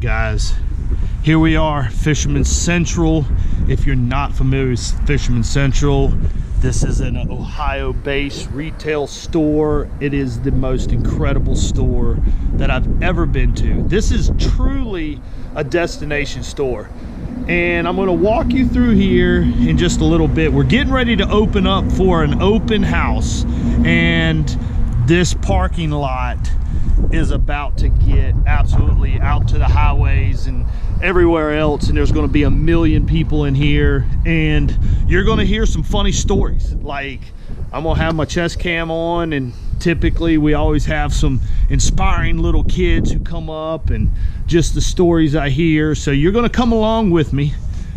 right, guys, here we are, Fisherman Central. If you're not familiar with Fisherman Central, this is an Ohio-based retail store. It is the most incredible store that I've ever been to. This is truly a destination store. And I'm gonna walk you through here in just a little bit. We're getting ready to open up for an open house, and this parking lot is about to get absolutely out to the highways and everywhere else, and there's going to be a million people in here, and you're going to hear some funny stories. Like, I'm gonna have my chest cam on, and typically we always have some inspiring little kids who come up and just the stories I hear. So you're going to come along with me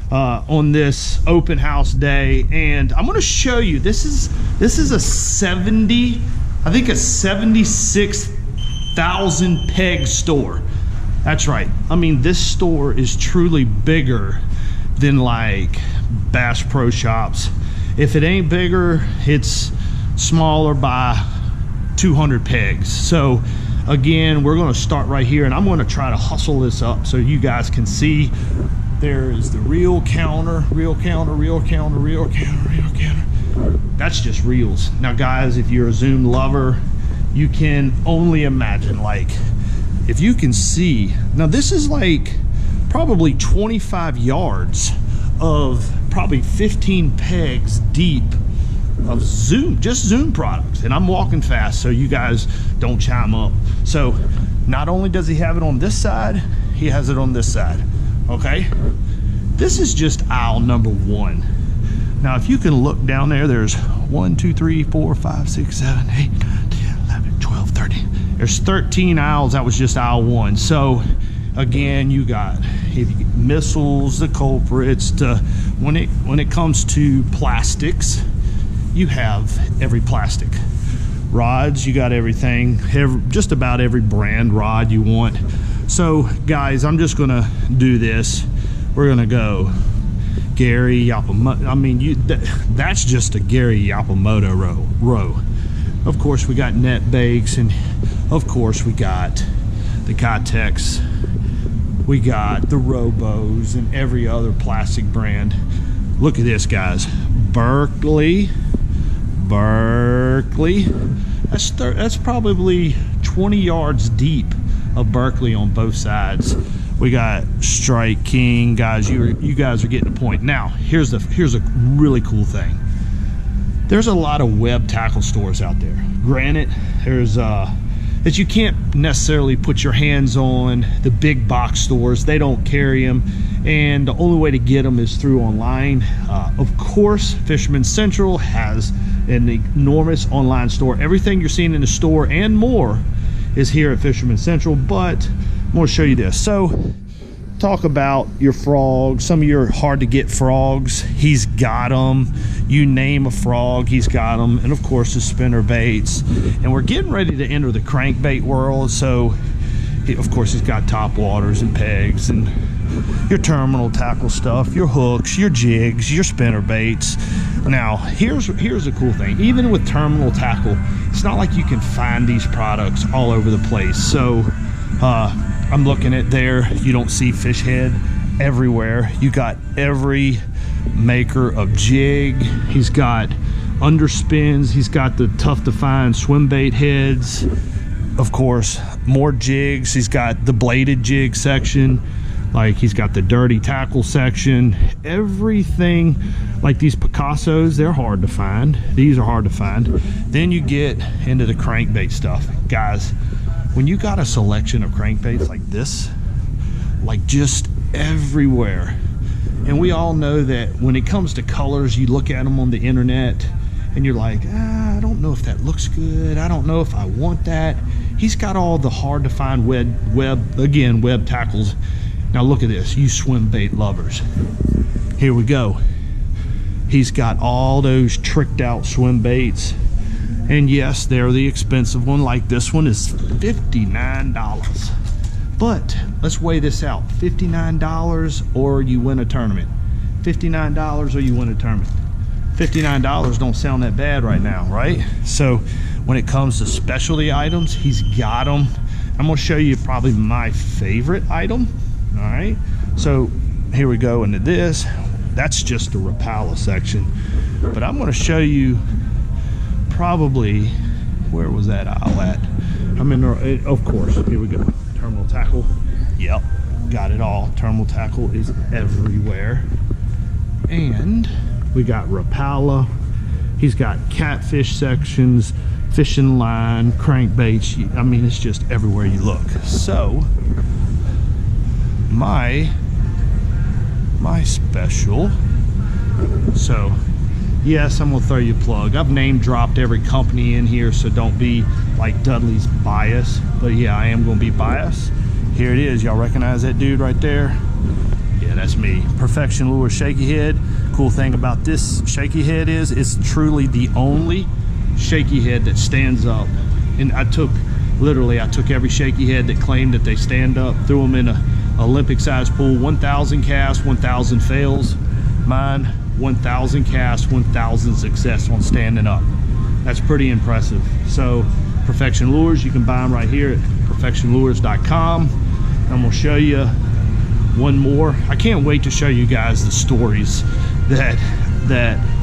on this open house day, and I'm going to show you, this is a 76,000 peg store. That's right. I mean, this store is truly bigger than like Bass Pro Shops. If it ain't bigger, it's smaller by 200 pegs. So again, we're going to start right here, and I'm going to try to hustle this up so you guys can see. There is the reel counter, reel counter, reel counter, reel counter, reel counter. That's just reels. Now guys, if you're a zoom lover, you can only imagine, like, if you can see, now this is like probably 25 yards of probably 15 pegs deep of zoom, just zoom products, and I'm walking fast so you guys don't chime up. So not only does he have it on this side, he has it on this side. Okay, this is just aisle number one. Now if you can look down there, there's 1 2 3 4 5 6 7 8 9 10 11 12 13. There's 13 aisles. That was just aisle one. So again, you got missiles, the culprits, when it comes to plastics, you have every plastic. Rods, you got everything, just about every brand rod you want. So guys, I'm just gonna do this. We're gonna go Gary Yapamoto. I mean, that's just a Gary Yapamoto row. Of course, we got net bakes, and of course we got the Kotex, we got the Robos, and every other plastic brand. Look at this, guys. Berkeley. That's probably 20 yards deep of Berkeley on both sides. We got Strike King, guys. You guys are getting the point. Now here's a really cool thing. There's a lot of web tackle stores out there. Granted, there's that you can't necessarily put your hands on. The big box stores, they don't carry them, and the only way to get them is through online. Of course, Fisherman Central has an enormous online store. Everything you're seeing in the store and more is here at Fisherman Central. But I'm going to show you this. So talk about your frogs, some of your hard to get frogs, he's got them. You name a frog, he's got them. And of course the spinner baits, and we're getting ready to enter the crankbait world. So of course he's got top waters and pegs and your terminal tackle stuff, your hooks, your jigs, your spinner baits. Now here's a cool thing. Even with terminal tackle, it's not like you can find these products all over the place. So I'm looking at there, you don't see fish head everywhere. You got every maker of jig. He's got underspins, he's got the tough to find swim bait heads, of course more jigs. He's got the bladed jig section, like he's got the dirty tackle section, everything. Like these Picassos, they're hard to find. These are hard to find. Then you get into the crankbait stuff. Guys, when you got a selection of crankbaits like this, like just everywhere, and we all know that when it comes to colors, you look at them on the internet and you're like, I don't know if that looks good, I don't know if I want that. He's got all the hard to find web tackles. Now look at this, you swim bait lovers. Here we go. He's got all those tricked out swim baits. And yes, they're the expensive one. Like this one is $59. But let's weigh this out. $59 or you win a tournament. $59 or you win a tournament. $59 don't sound that bad right now, right? So when it comes to specialty items, he's got them. I'm gonna show you probably my favorite item. All right, so here we go into this. That's just the Rapala section, but I'm going to show you probably, where was that aisle at? I'm in the, of course, here we go. Terminal tackle. Yep, got it all. Terminal tackle is everywhere. And we got Rapala. He's got catfish sections, fishing line, crankbaits. I mean, it's just everywhere you look. So my special, so yes, I'm gonna throw you a plug. I've name dropped every company in here, so don't be like Dudley's biased, but yeah, I am gonna be biased. Here it is. Y'all recognize that dude right there? Yeah, that's me. Perfection Lure Shaky Head. Cool thing about this shaky head is it's truly the only shaky head that stands up. And I took every shaky head that claimed that they stand up, threw them in a Olympic size pool, 1,000 casts, 1,000 fails. Mine, 1,000 casts, 1,000 success on standing up. That's pretty impressive. So Perfection Lures, you can buy them right here at perfectionlures.com. I'm gonna show you one more. I can't wait to show you guys the stories that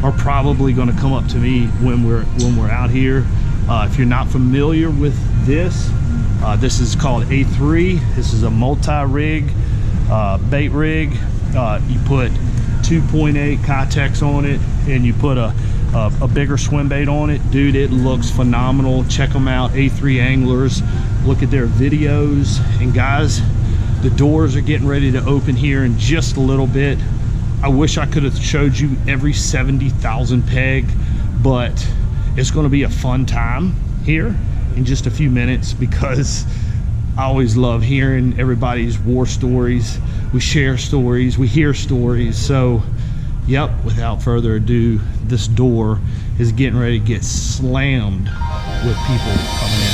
are probably going to come up to me when we're out here. If you're not familiar with this, this is called A3. This is a multi-rig bait rig. You put 2.8 Kytex on it, and you put a bigger swim bait on it. Dude, it looks phenomenal. Check them out, A3 Anglers. Look at their videos. And guys, the doors are getting ready to open here in just a little bit. I wish I could have showed you every 70,000 peg, but it's going to be a fun time here in just a few minutes, because I always love hearing everybody's war stories. We share stories, we hear stories. So yep, without further ado, this door is getting ready to get slammed with people coming in.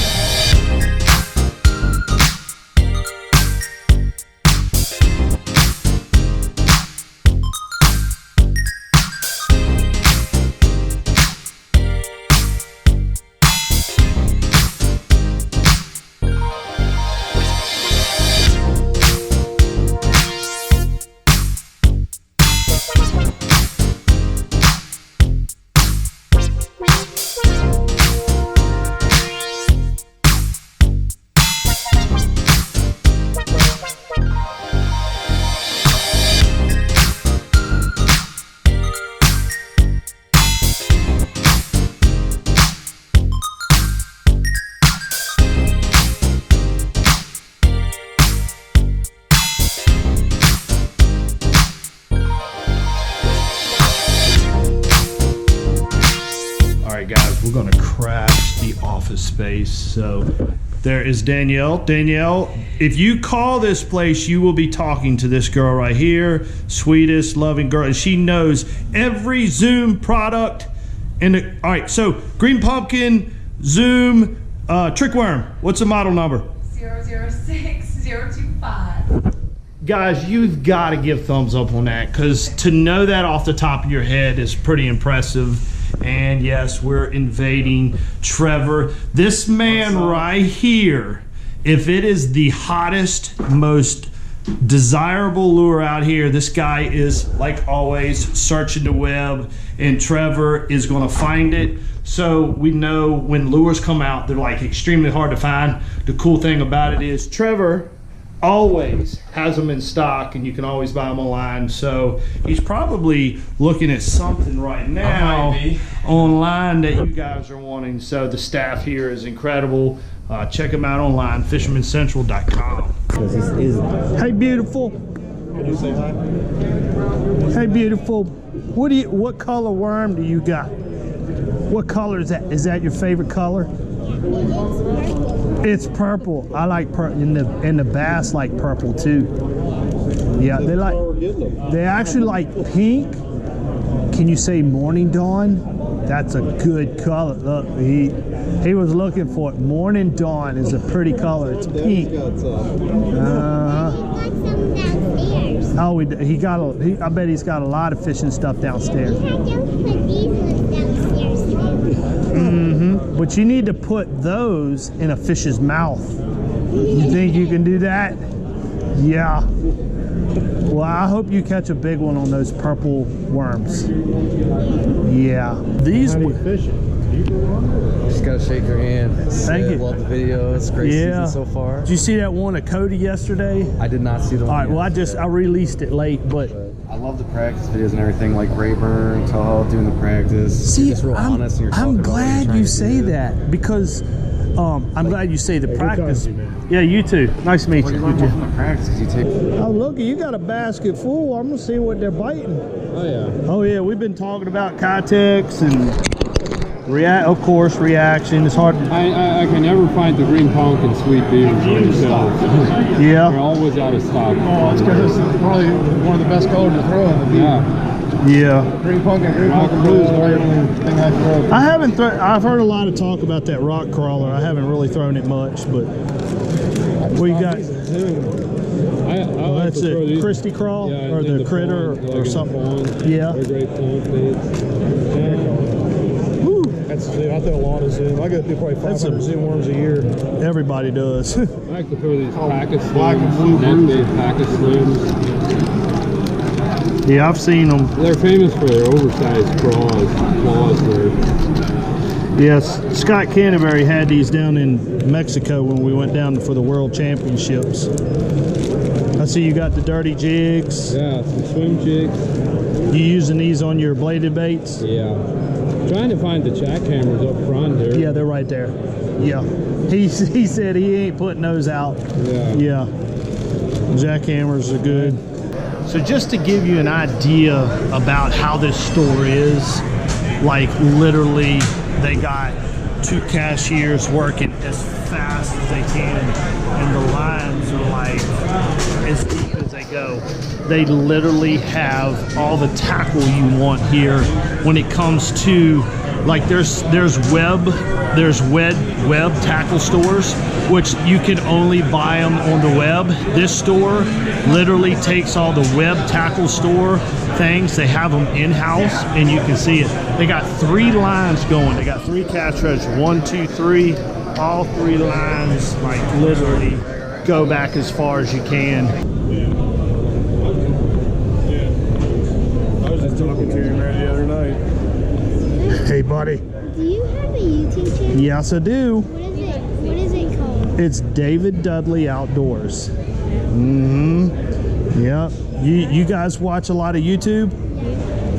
Guys, we're gonna crash the office space. So there is Danielle. Danielle, if you call this place, you will be talking to this girl right here, sweetest, loving girl, and she knows every Zoom product. And all right, so Green Pumpkin, Zoom, Trick Worm. What's the model number? 006025. Guys, you've got to give thumbs up on that, because to know that off the top of your head is pretty impressive. And yes, we're invading Trevor. This man right here, if it is the hottest, most desirable lure out here, this guy is, like always, searching the web, and Trevor is going to find it. So we know when lures come out, they're like extremely hard to find. The cool thing about it is Trevor always has them in stock, and you can always buy them online. So he's probably looking at something right now online that you guys are wanting. So the staff here is incredible. Check them out online, fishermancentral.com. Hey, beautiful. Can you say hi? Hey, beautiful. What color worm do you got? What color is that? Is that your favorite color? It's purple. I like purple, and the bass like purple too. Yeah, they actually like pink. Can you say morning dawn? That's a good color. Look, he was looking for it. Morning dawn is a pretty color. It's pink. Oh, he got I bet he's got a lot of fishing stuff downstairs. But you need to put those in a fish's mouth. You think you can do that? Yeah. Well, I hope you catch a big one on those purple worms. Yeah. These. How do you fish it? Just gotta shake your hand. Thank you. Love the video. It's a great season so far. Did you see that one of Cody yesterday? I did not see the one. All right. Well, I released it late, but I love the practice videos and everything, like Rayburn, Toho doing the practice. see, you're just real honest. And you're I'm talking about what you're glad trying you to say do. that because I'm glad you say the Hey, good practice. talking to you, man. Yeah, you too. Nice to meet Well, you. you learn more from the practice because you take. Oh, look, you got a basket full. I'm gonna see what they're biting. Oh yeah. Oh yeah, we've been talking about Kitex and of course, reaction. It's hard. I can never find the green punk and sweet beers themselves. They're Yeah, always out of stock. Oh, it's because it's probably one of the best colors to throw in the beer. Yeah. yeah. Green punk and green punk and blue is the only thing I throw. I haven't. I've heard a lot of talk about that rock crawler. I haven't really thrown it much, but what you got? I like That's to throw it. these. Christy crawl Yeah, or in the critter pond, like or in the something. pond. Yeah. They're great pond baits. Woo. That's Zoom. I throw a lot of Zoom. I go through probably 500 Zoom worms a year. Everybody does. I like to throw these packet black and blue slims, net bait packet slims. Yeah, I've seen them. They're famous for their oversized claws there. Yes, Scott Canterbury had these down in Mexico when we went down for the World Championships. I see you got the dirty jigs. Yeah, some swim jigs. You using these on your bladed baits? Yeah. Trying to find the jackhammers up front here. Yeah, they're right there. Yeah. He said he ain't putting those out. Yeah. Yeah. Jackhammers are good. So just to give you an idea about how this store is, like literally they got 2 cashiers working as fast as they can and the lines are like as deep as they go. They literally have all the tackle you want here when it comes to like there's web tackle stores which you can only buy them on the web. This store literally takes all the web tackle store things, they have them in-house and you can see it. They got 3 lines going. They got 3 cast treads, 1, 2, 3. All 3 lines like literally go back as far as you can. I was just talking to your man the other night. Hey buddy. Do you have a YouTube channel? Yes I do. What is it called? It's David Dudley Outdoors. Yep. You guys watch a lot of YouTube?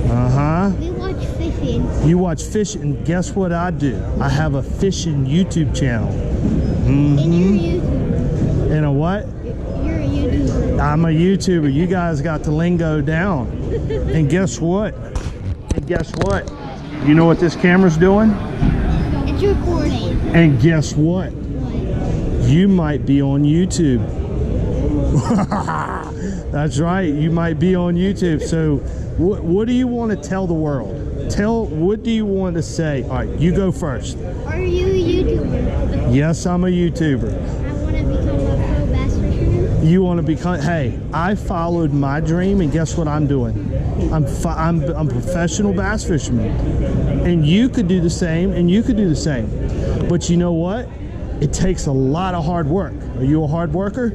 Uh-huh. We watch fishing. You watch fishing. Guess what I do? I have a fishing YouTube channel. And you're a YouTuber. And a what? You're a YouTuber. I'm a YouTuber. You guys got the lingo down. And guess what? You know what this camera's doing? It's recording. And guess what? What? You might be on YouTube. That's right. You might be on YouTube. So what do you want to tell the world? What do you want to say? All right, you go first. Are you a YouTuber? Yes, I'm a YouTuber. I want to become a pro bass fisherman. You want to become? Hey, I followed my dream, and guess what I'm doing? I'm a professional bass fisherman, and you could do the same, and you could do the same. But you know what? It takes a lot of hard work. Are you a hard worker?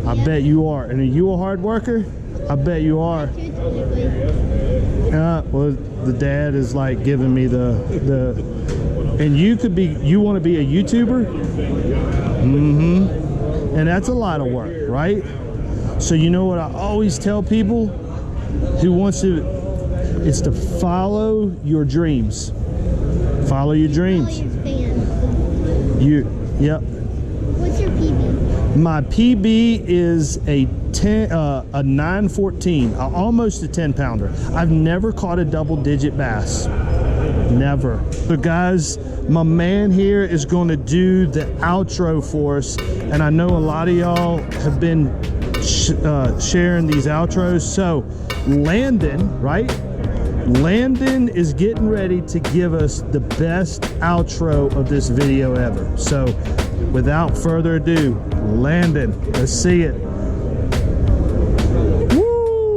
I bet you are. And are you a hard worker? I bet you are. Well, the dad is like giving me the and you want to be a YouTuber? And that's a lot of work, right? So you know what I always tell people who wants to, it's to follow your dreams. Follow your dreams. Yep. What's your PB? My PB is a 914, almost a 10 pounder. I've never caught a double digit bass. Never. So guys, my man here is going to do the outro for us. And I know a lot of y'all have been sharing these outros. So Landon, right? Landon is getting ready to give us the best outro of this video ever. So without further ado, Landon, let's see it. Woo!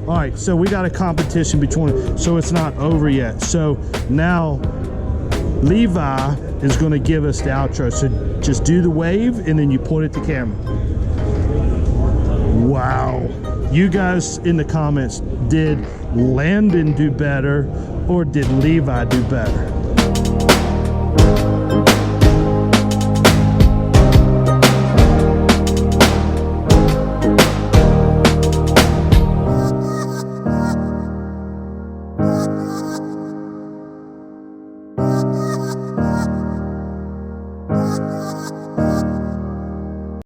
All right, so we got a competition between, so it's not over yet. So now Levi is gonna give us the outro. So just do the wave and then you point at the camera. Wow. You guys in the comments, did Landon do better or did Levi do better?